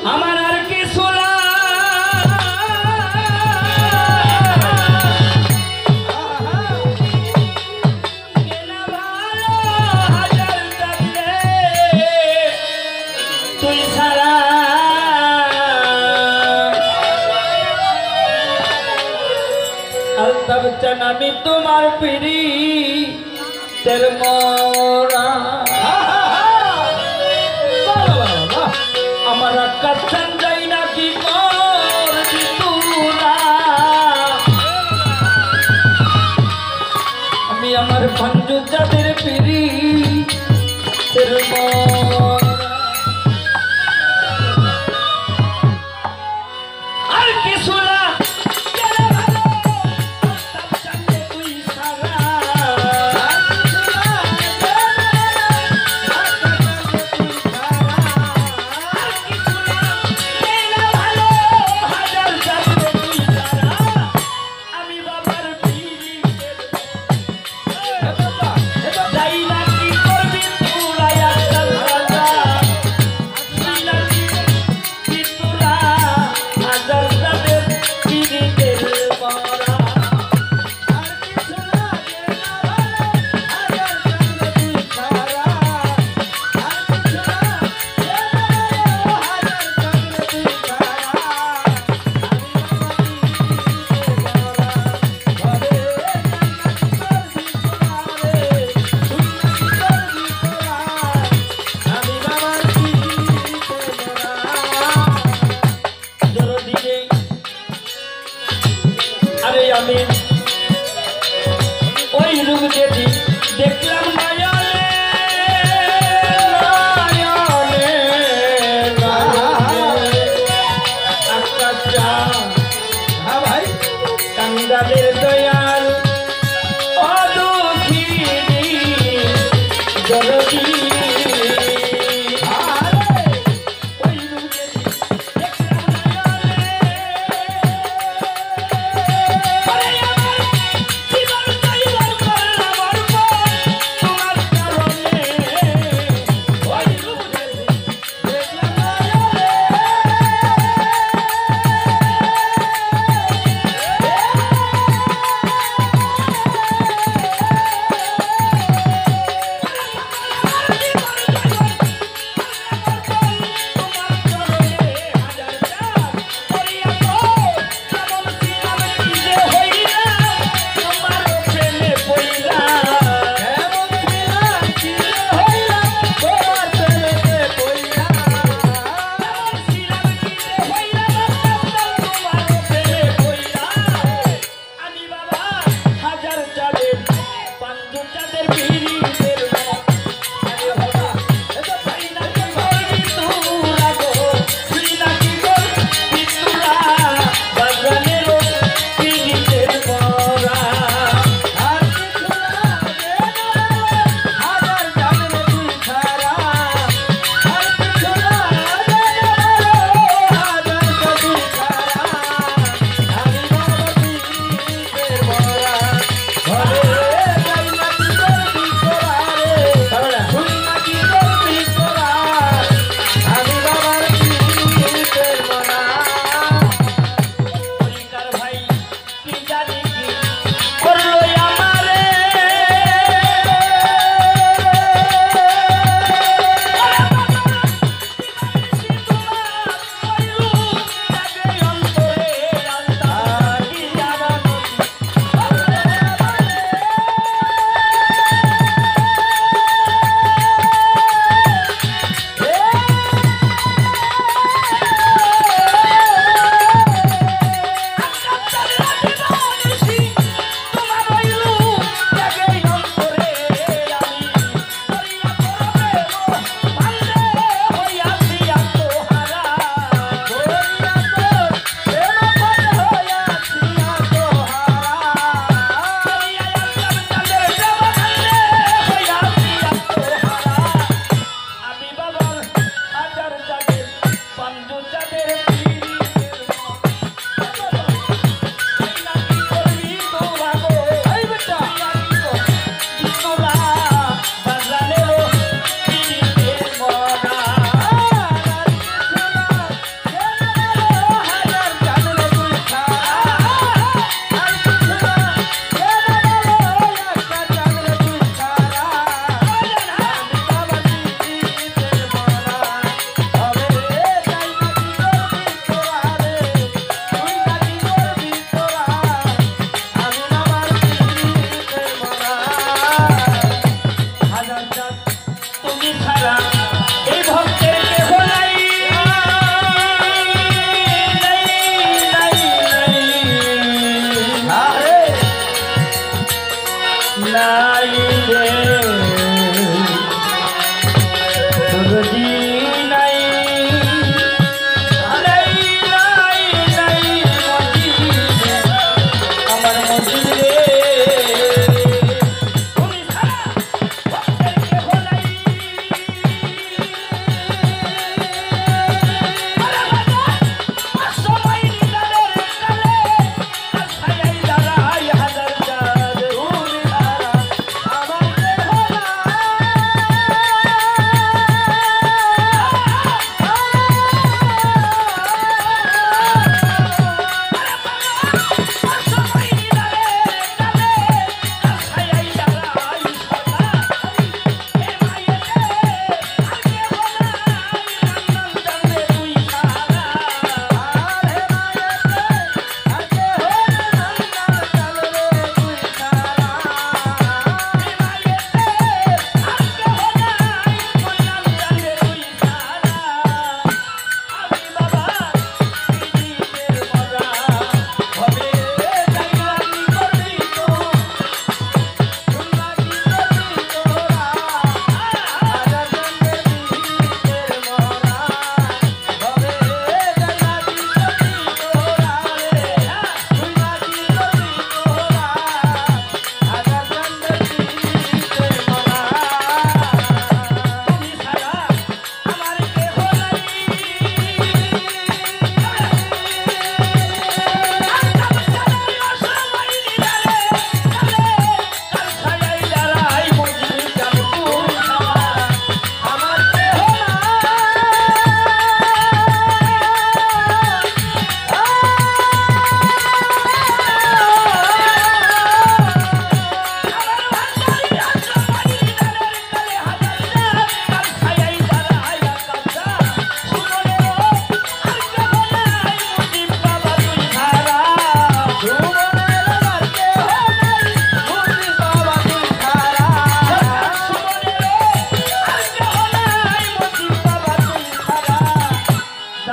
আমার আর কিছু তুই ছাড়া তব চান আমি তোমার পিড়ি তের মোরা আমার কাছে যাই না কি কর তুরা আমি আমার বন্ধু যাদের পিড়ি তের মোরা আর কিছু না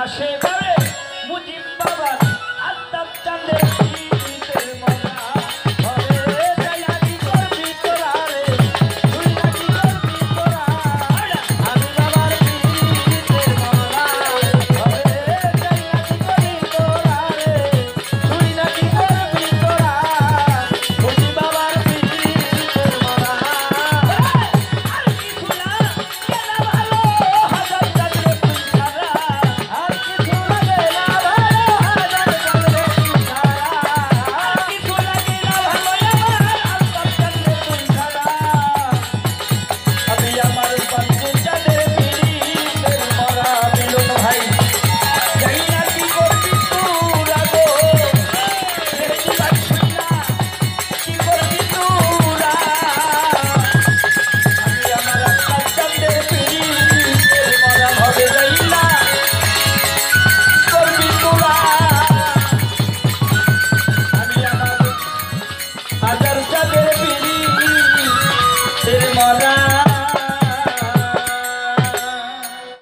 আসে ঘরে মুজিব বাবার আফতাব চাঁদের শীতের মজা ঘরে যাইয়া কি করবি তোরা রে তুই নাকি করবি তোরা আমি বাবার শীতের মজা ঘরে যাইয়া কি করবি তোরা রে তুই নাকি করবি তোরা মুজিব বাবার শীতের মজা আর কিছু না কেনা ভালো হাজার চাঁদরে তুই সারা আর কিছু লাগে না ভালো হাজার চাঁদরে তুই সারা আর কিছু লাগে না ভালো আমার আফতাব চাঁদরে তুই সারা আমি আমার পান্তে চাঁদের পিড়িতের মরা মিলন ভাই জানি না কি করবি তোরা গো দেখি পাচ্ছি না কি করবি তোরা আমি আমার আফতাব চাঁদের পিড়িতের মরা হবে যাই না কি করবি তোরা আমি আমার হাজার চাঁদের পিড়িতের মরা